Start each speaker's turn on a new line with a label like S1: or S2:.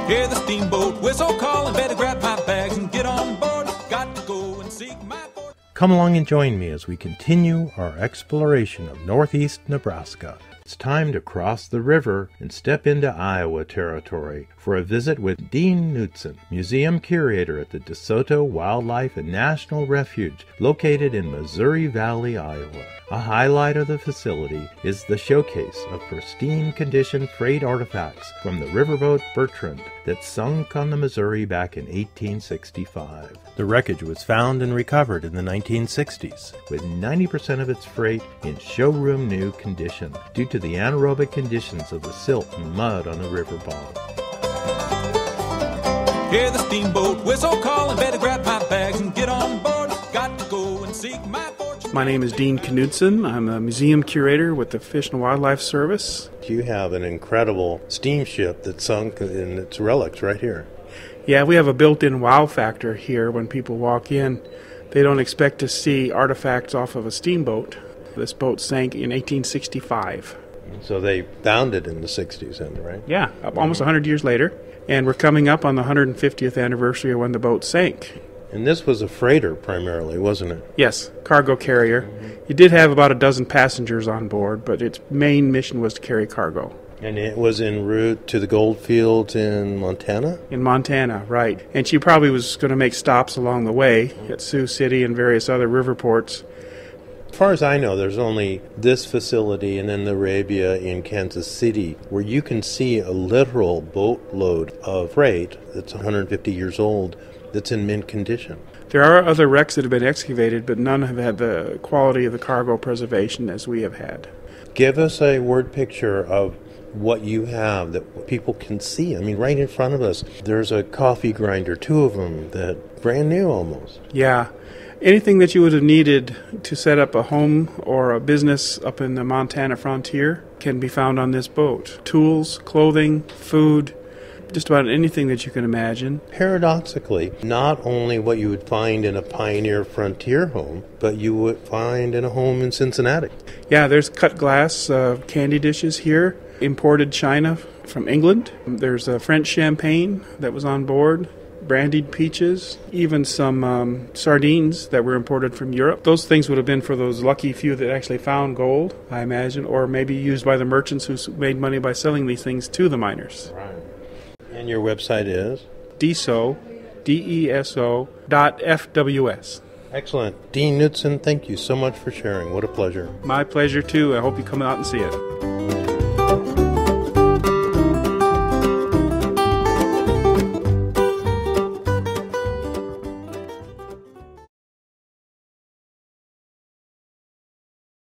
S1: Hear the steamboat whistle calling, better grab my bags and get on board. Got to go and seek my fortune.
S2: Come along and join me as we continue our exploration of northeast Nebraska. It's time to cross the river and step into Iowa territory for a visit with Dean Knudsen, museum curator at the DeSoto Wildlife and National Refuge, located in Missouri Valley, Iowa. A highlight of the facility is the showcase of pristine condition freight artifacts from the riverboat Bertrand that sunk on the Missouri back in 1865. The wreckage was found and recovered in the 1960s, with 90% of its freight in showroom new condition due to the anaerobic conditions of the silt and mud on the river bottom.
S1: Hear the steamboat whistle calling, better grab my bags and get on board. Got to go and seek my fortune.
S3: My name is Dean Knudsen. I'm a museum curator with the Fish and Wildlife Service.
S2: You have an incredible steamship that sunk in its relics right here.
S3: Yeah, we have a built-in wow factor here. When people walk in, they don't expect to see artifacts off of a steamboat. This boat sank in 1865.
S2: So they found it in the 60s, then, right?
S3: Yeah, almost 100 years later. And we're coming up on the 150th anniversary of when the boat sank.
S2: And this was a freighter primarily, wasn't it?
S3: Yes, cargo carrier. It did have about a dozen passengers on board, but its main mission was to carry cargo.
S2: And it was en route to the gold fields in Montana?
S3: In Montana, right. And she probably was going to make stops along the way at Sioux City and various other river ports.
S2: As far as I know, there's only this facility and then the Arabia in Kansas City where you can see a literal boatload of freight that's 150 years old that's in mint condition.
S3: There are other wrecks that have been excavated, but none have had the quality of the cargo preservation as we have had.
S2: Give us a word picture of what you have that people can see. I mean, right in front of us, there's a coffee grinder, two of them, that brand new almost.
S3: Yeah. Anything that you would have needed to set up a home or a business up in the Montana frontier can be found on this boat. Tools, clothing, food, just about anything that you can imagine.
S2: Paradoxically, not only what you would find in a pioneer frontier home, but you would find in a home in Cincinnati.
S3: Yeah, there's cut glass candy dishes here, imported china from England. There's a French champagne that was on board, brandied peaches, even some sardines that were imported from Europe. Those things would have been for those lucky few that actually found gold, I imagine, or maybe used by the merchants who made money by selling these things to the miners.
S2: Right. And your website is?
S3: DESO.FWS.
S2: Excellent. Dean Knudsen, thank you so much for sharing. What a pleasure.
S3: My pleasure, too. I hope you come out and see it.